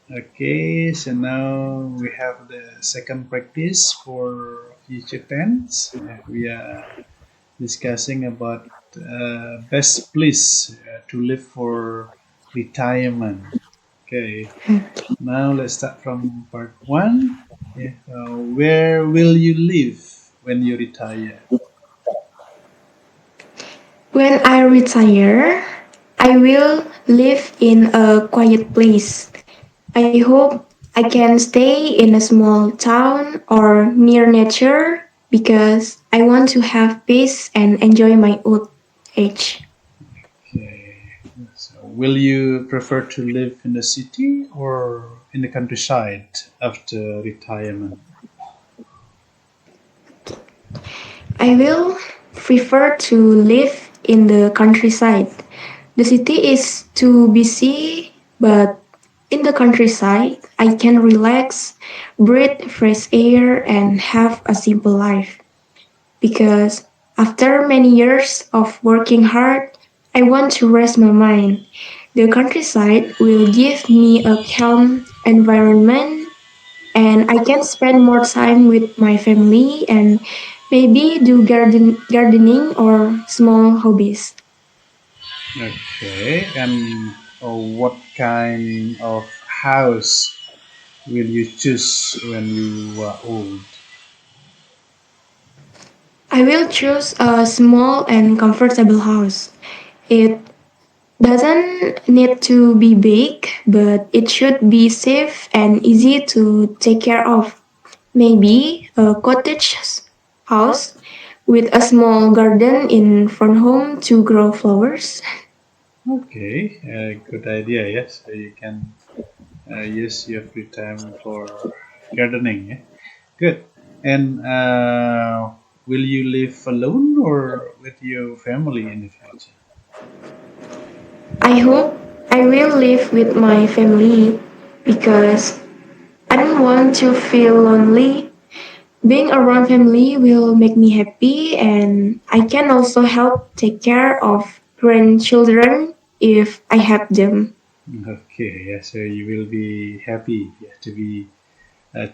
Okay, so now we have the second practice for future tense. We are discussing about best place to live for retirement. Okay, now let's start from part one. Yeah, where will you live when you retire? When I retire, I will live in a quiet place. I hope I can stay in a small town or near nature because I want to have peace and enjoy my old age. Okay, so will you prefer to live in the city or in the countryside after retirement? I will prefer to live in the countryside. The city is too busy, but in the countryside, I can relax, breathe fresh air, and have a simple life. Because after many years of working hard, I want to rest my mind. The countryside will give me a calm environment and I can spend more time with my family and maybe do gardening or small hobbies. Okay, and what kind of house will you choose when you are old? I will choose a small and comfortable house. It doesn't need to be big, but it should be safe and easy to take care of. Maybe a cottage house with a small garden in front home to grow flowers. Okay, good idea. Yes, so you can use your free time for gardening. Yeah? Good. And will you live alone or with your family in the future? I hope I will live with my family because I don't want to feel lonely. Being around family will make me happy and I can also help take care of grandchildren if I have them. Okay, yeah, so you will be happy, yeah, to be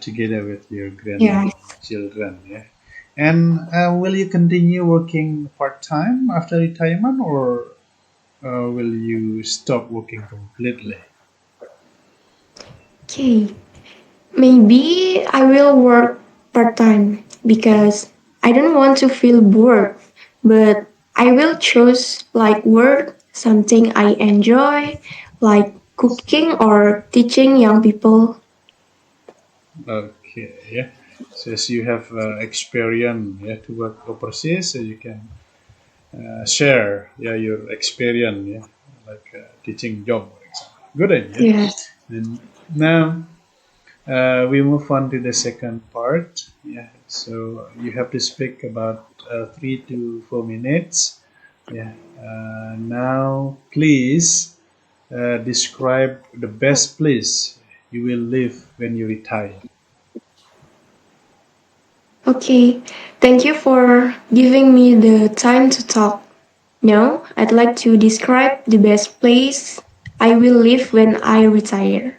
together with your Yeah. grandchildren. Yeah. And will you continue working part time after retirement, or will you stop working completely? Okay. Maybe I will work part time because I don't want to feel bored, but I will choose like work something I enjoy, like cooking or teaching young people. Okay, yeah. Since you have experience, yeah, to work overseas, so you can share, yeah, your experience, yeah, like teaching job, for example. Good idea. Yes. And now we move on to the second part. Yeah, so you have to speak about 3 to 4 minutes. Yeah. Now, please describe the best place you will live when you retire. Okay. Thank you for giving me the time to talk. Now, I'd like to describe the best place I will live when I retire.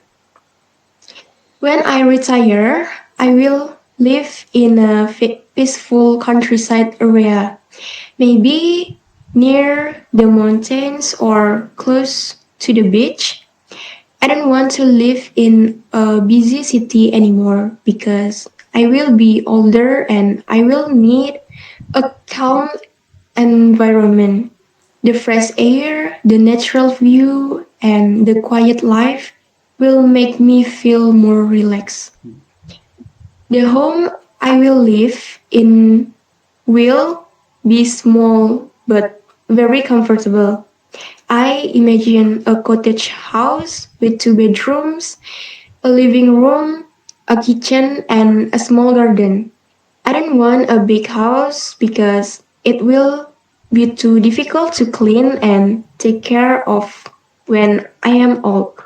When I retire, I will live in a peaceful countryside area, maybe near the mountains or close to the beach. I don't want to live in a busy city anymore because I will be older and I will need a calm environment. The fresh air, the natural view, and the quiet life will make me feel more relaxed. The home I will live in will be small but very comfortable. I imagine a cottage house with 2 bedrooms, a living room, a kitchen, and a small garden. I don't want a big house because it will be too difficult to clean and take care of when I am old.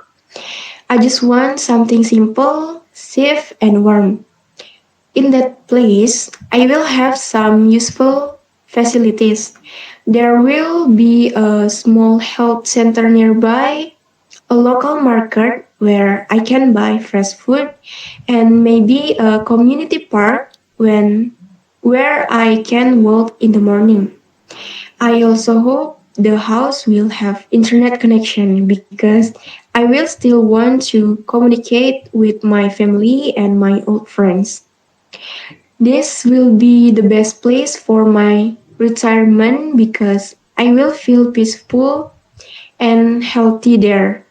I just want something simple, safe, and warm. In that place, I will have some useful facilities. There will be a small health center nearby, a local market where I can buy fresh food, and maybe a community park where I can walk in the morning. I also hope the house will have internet connection because I will still want to communicate with my family and my old friends. This will be the best place for my retirement because I will feel peaceful and healthy there.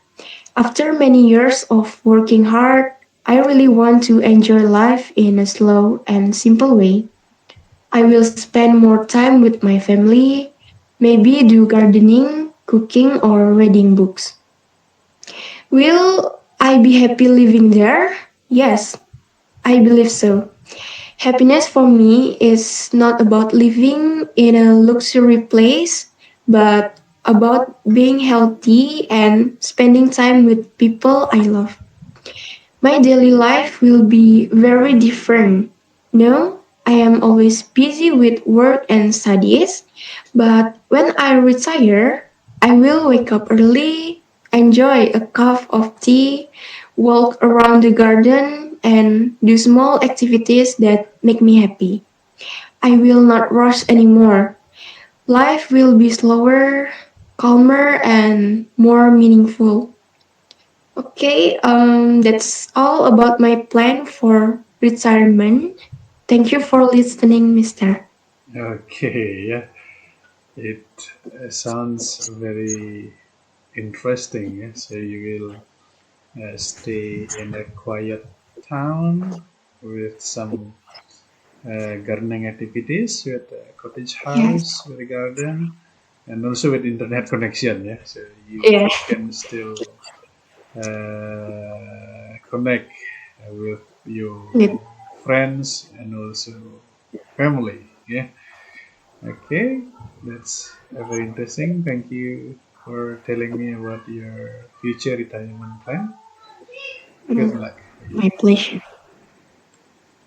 After many years of working hard, I really want to enjoy life in a slow and simple way. I will spend more time with my family, maybe do gardening, cooking, or reading books. Will I be happy living there? Yes, I believe so. Happiness for me is not about living in a luxury place, but about being healthy and spending time with people I love. My daily life will be very different. No, I am always busy with work and studies, but when I retire, I will wake up early, enjoy a cup of tea, walk around the garden, and do small activities that make me happy. I will not rush anymore. Life will be slower, calmer, and more meaningful. Okay, that's all about my plan for retirement. Thank you for listening, Mister. Okay, yeah, it sounds very interesting. Yeah? So you will stay in a quiet town with some gardening activities, with a cottage Yes. house, with a garden, and also with internet connection. Yeah, so you Yeah. can still connect with your With friends and also family. Yeah. Okay, that's very interesting. Thank you for telling me about your future retirement plan. Good mm, luck for you. my pleasure.